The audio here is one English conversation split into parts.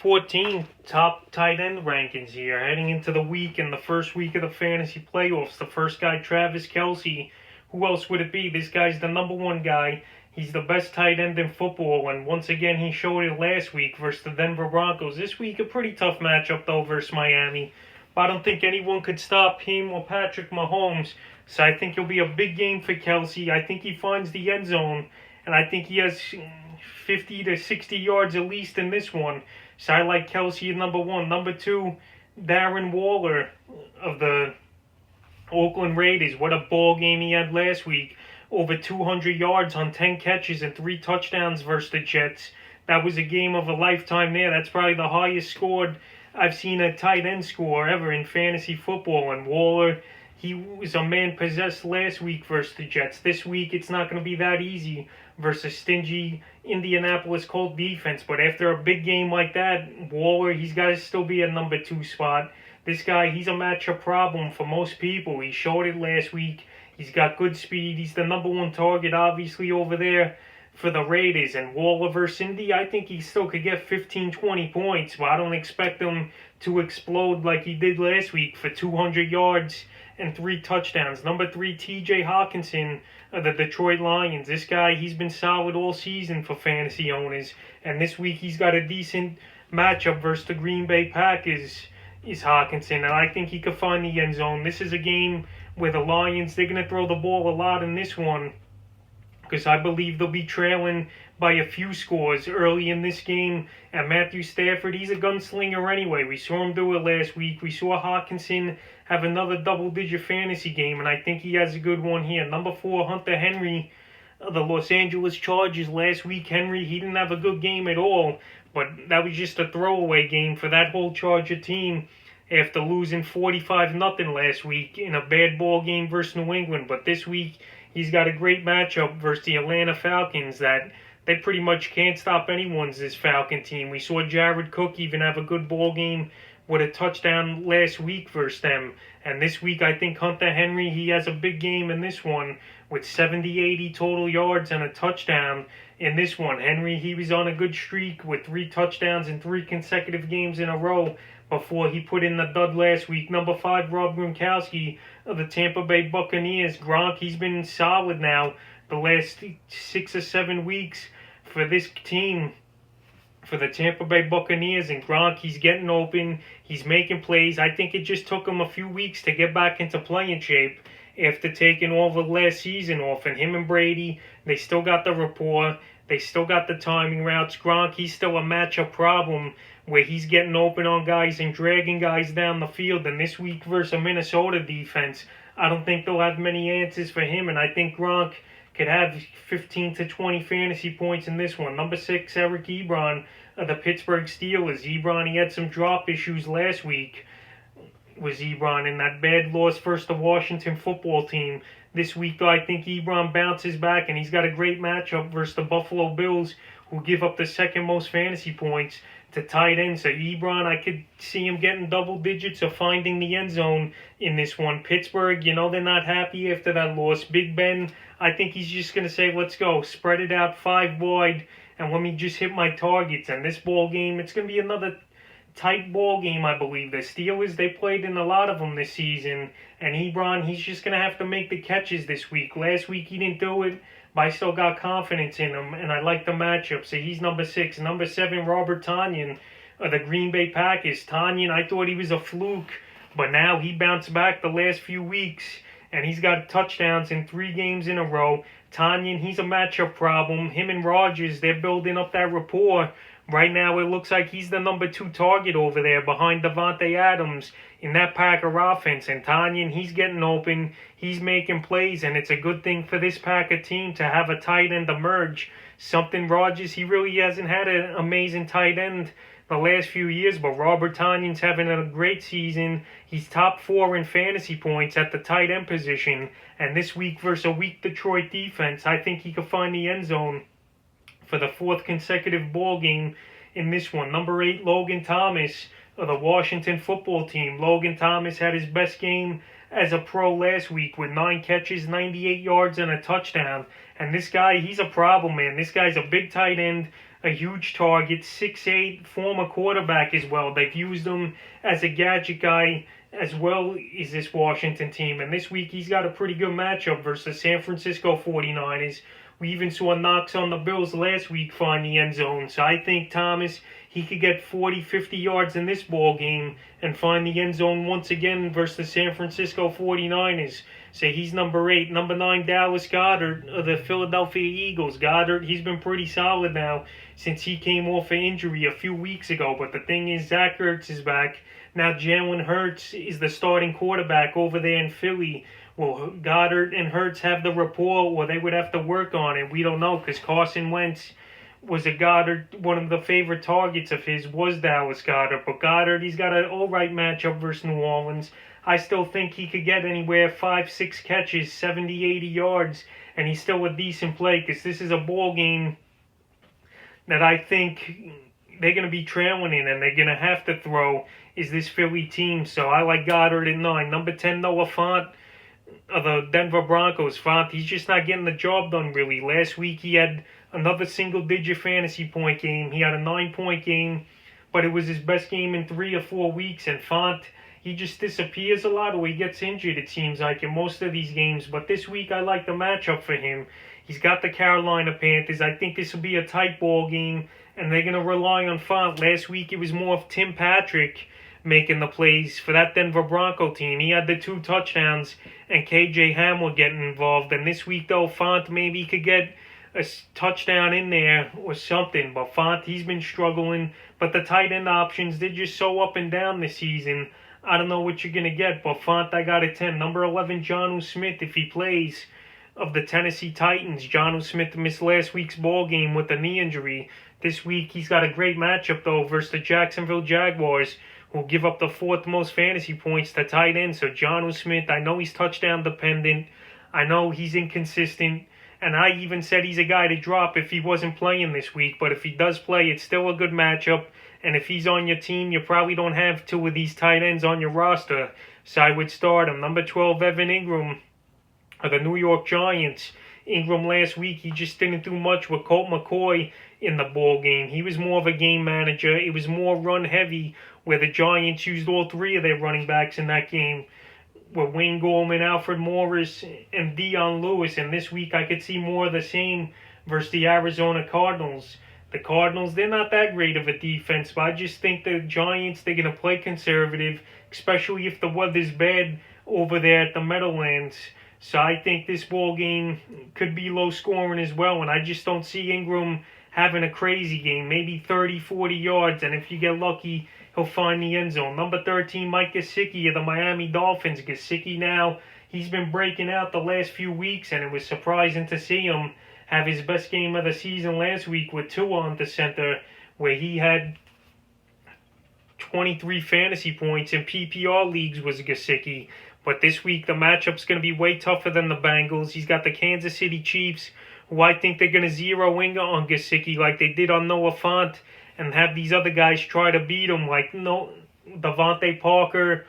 14 top tight end rankings here. Heading into the week and the first week of the fantasy playoffs. The first guy, Travis Kelce. Who else would it be? This guy's the number one guy. He's the best tight end in football, and once again he showed it last week versus the Denver Broncos. This week a pretty tough matchup though versus Miami. But I don't think anyone could stop him or Patrick Mahomes. So I think it'll be a big game for Kelce. I think he finds the end zone, and I think he has 50 to 60 yards at least in this one. So I like Kelce at number one. Number two, Darren Waller of the Oakland Raiders. What a ball game he had last week. Over 200 yards on 10 catches and 3 touchdowns versus the Jets. That was a game of a lifetime there. That's probably the highest scored I've seen a tight end score ever in fantasy football. And Waller, he was a man possessed last week versus the Jets. This week it's not going to be that easy versus stingy Indianapolis Colts defense. But after a big game like that, Waller, he's got to still be a number 2 spot. This guy, he's a matchup problem for most people. He showed it last week. He's got good speed. He's the number 1 target, obviously, over there for the Raiders. And Waller versus Indy, I think he still could get 15, 20 points. But I don't expect him to explode like he did last week for 200 yards and 3 touchdowns. Number 3, T.J. Hawkinson of the Detroit Lions. This guy, he's been solid all season for fantasy owners. And this week he's got a decent matchup versus the Green Bay Packers. Is Hawkinson, and I think he could find the end zone. This is a game where the Lions, they're going to throw the ball a lot in this one because I believe they'll be trailing by a few scores early in this game. And Matthew Stafford, he's a gunslinger anyway. We saw him do it last week. We saw Hawkinson have another double-digit fantasy game, and I think he has a good one here. Number 4, Hunter Henry of the Los Angeles Chargers. Last week, Henry, he didn't have a good game at all. But that was just a throwaway game for that whole Charger team after losing 45-0 last week in a bad ball game versus New England. But this week, he's got a great matchup versus the Atlanta Falcons that they pretty much can't stop anyone's this Falcon team. We saw Jared Cook even have a good ball game with a touchdown last week versus them. And this week, I think Hunter Henry, he has a big game in this one with 70, 80 total yards and a touchdown. In this one, Henry, he was on a good streak with 3 touchdowns in 3 consecutive games in a row before he put in the dud last week. Number 5, Rob Gronkowski of the Tampa Bay Buccaneers. Gronk, he's been solid now the last 6 or 7 weeks for this team, for the Tampa Bay Buccaneers. And Gronk, he's getting open. He's making plays. I think it just took him a few weeks to get back into playing shape after taking all the last season off. And him and Brady, they still got the rapport. They still got the timing routes. Gronk, he's still a matchup problem where he's getting open on guys and dragging guys down the field. And this week versus a Minnesota defense, I don't think they'll have many answers for him. And I think Gronk could have 15 to 20 fantasy points in this one. Number 6, Eric Ibron of the Pittsburgh Steelers. Ibron, he had some drop issues last week. Was Ibron in that bad loss versus the Washington football team. This week, though, I think Ibron bounces back, and he's got a great matchup versus the Buffalo Bills, who give up the second most fantasy points to tight ends. So Ibron, I could see him getting double digits or finding the end zone in this one. Pittsburgh, they're not happy after that loss. Big Ben, I think he's just going to say, let's go, spread it out 5 wide, and let me just hit my targets. And this ball game, it's going to be another tight ball game, I believe. The Steelers, they played in a lot of them this season, and Ibron, he's just going to have to make the catches this week. Last week he didn't do it, but I still got confidence in him, and I like the matchup. So he's number 6. Number 7, Robert Tonyan of the Green Bay Packers. Tonyan, I thought he was a fluke, but now he bounced back the last few weeks, and he's got touchdowns in 3 games in a row. Tonyan, he's a matchup problem. Him and Rodgers, they're building up that rapport. Right now, it looks like he's the number 2 target over there behind Devontae Adams in that Packer offense. And Tonyan, he's getting open. He's making plays, and it's a good thing for this Packer team to have a tight end emerge. Something Rodgers, he really hasn't had an amazing tight end the last few years, but Robert Tonyan's having a great season. He's top 4 in fantasy points at the tight end position. And this week versus a weak Detroit defense, I think he could find the end zone for the 4th consecutive ball game in this one. Number 8, Logan Thomas of the Washington football team. Logan Thomas had his best game as a pro last week with 9 catches, 98 yards, and a touchdown. And this guy, he's a problem, man. This guy's a big tight end, a huge target, 6'8", former quarterback as well. They've used him as a gadget guy as well as this Washington team. And this week he's got a pretty good matchup versus San Francisco 49ers. We even saw Knox on the Bills last week find the end zone. So I think Thomas, he could get 40, 50 yards in this ball game and find the end zone once again versus the San Francisco 49ers. So he's number 8. Number 9, Dallas Goedert of the Philadelphia Eagles. Goedert, he's been pretty solid now since he came off an injury a few weeks ago. But the thing is, Zach Ertz is back. Now Jalen Hurts is the starting quarterback over there in Philly. Will Goddard and Hurts have the rapport, or they would have to work on it? We don't know, because Carson Wentz was a Goddard, one of the favorite targets of his was Dallas Goedert. But Goddard, he's got an all-right matchup versus New Orleans. I still think he could get anywhere 5-6 catches, 70, 80 yards, and he's still a decent play, because this is a ball game that I think they're going to be trailing in, and they're going to have to throw, is this Philly team. So I like Goddard at 9. Number 10, Noah Fant of the Denver Broncos. Fant, he's just not getting the job done, really. Last week he had another single-digit fantasy point game. He had a 9-point game, but it was his best game in 3 or 4 weeks. And Fant, he just disappears a lot, or he gets injured, it seems like, in most of these games. But this week I like the matchup for him. He's got the Carolina Panthers. I think this will be a tight ball game, and they're going to rely on Fant. Last week it was more of Tim Patrick making the plays for that Denver Bronco team. He had the 2 touchdowns, and KJ Hamler getting involved. And this week, though, Fant maybe could get a touchdown in there or something. But Fant, he's been struggling. But the tight end options, they're just so up and down this season. I don't know what you're going to get. But Fant, I got a 10. Number 11, Jonnu Smith, if he plays, of the Tennessee Titans. Jonnu Smith missed last week's ball game with a knee injury. This week, he's got a great matchup, though, versus the Jacksonville Jaguars, who give up the 4th most fantasy points to tight end. So Jonnu Smith, I know he's touchdown dependent. I know he's inconsistent. And I even said he's a guy to drop if he wasn't playing this week. But if he does play, it's still a good matchup. And if he's on your team, you probably don't have 2 of these tight ends on your roster. So I would start him. Number 12, Evan Ingram of the New York Giants. Ingram last week, he just didn't do much with Colt McCoy in the ball game. He was more of a game manager. It was more run heavy, where the Giants used all 3 of their running backs in that game, with Wayne Gallman, Alfred Morris, and Dion Lewis. And this week I could see more of the same versus the Arizona Cardinals. The Cardinals, they're not that great of a defense, but I just think the Giants, they're going to play conservative, especially if the weather's bad over there at the Meadowlands. So I think this ball game could be low scoring as well, and I just don't see Ingram having a crazy game, maybe 30, 40 yards, and if you get lucky, he'll find the end zone. Number 13, Mike Gesicki of the Miami Dolphins. Gesicki now, he's been breaking out the last few weeks, and it was surprising to see him have his best game of the season last week with Tua on the center, where he had 23 fantasy points in PPR leagues was Gesicki. But this week, the matchup's going to be way tougher than the Bengals. He's got the Kansas City Chiefs, who I think they're going to zero in on Gesicki like they did on Noah Fant, and have these other guys try to beat him, like Devontae Parker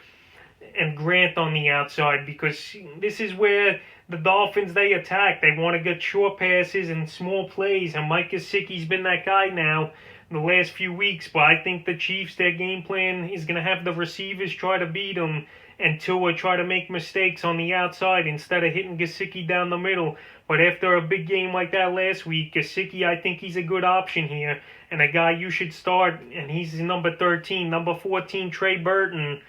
and Grant on the outside, because this is where the Dolphins, they attack. They want to get short passes and small plays, and Mike Gesicki's been that guy now the last few weeks. But I think the Chiefs, their game plan is going to have the receivers try to beat him, and Tua try to make mistakes on the outside instead of hitting Gesicki down the middle. But after a big game like that last week, Gesicki, I think he's a good option here, and a guy you should start, and he's number 13. Number 14, Trey Burton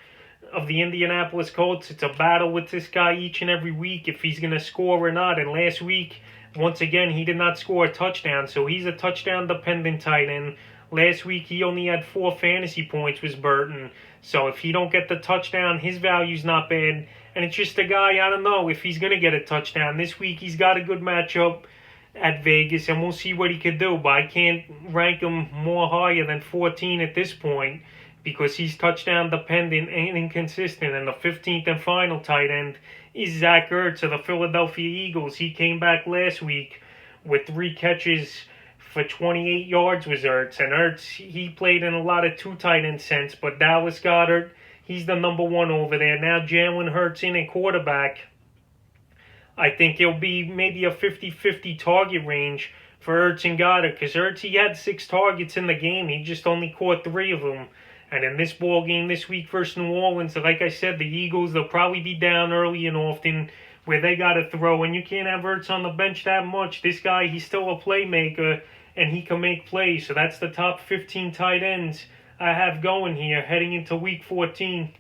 of the Indianapolis Colts. It's a battle with this guy each and every week if he's going to score or not. And last week, once again, he did not score a touchdown, so he's a touchdown-dependent tight end. Last week, he only had 4 fantasy points, was Burton. So if he don't get the touchdown, his value's not bad. And it's just a guy, I don't know if he's going to get a touchdown. This week, he's got a good matchup at Vegas, and we'll see what he could do. But I can't rank him more higher than 14 at this point, because he's touchdown dependent and inconsistent. And the 15th and final tight end is Zach Ertz of the Philadelphia Eagles. He came back last week with 3 catches for 28 yards was Ertz. And Ertz, he played in a lot of 2 tight end sets, but Dallas Goedert, he's the number 1 over there. Now Jalen Hurts in a quarterback. I think it'll be maybe a 50-50 target range for Ertz and Goddard, because Ertz, he had 6 targets in the game. He just only caught 3 of them. And in this ball game this week versus New Orleans, like I said, the Eagles, they'll probably be down early and often where they got to throw. And you can't have Ertz on the bench that much. This guy, he's still a playmaker, and he can make plays. So that's the top 15 tight ends I have going here heading into Week 14.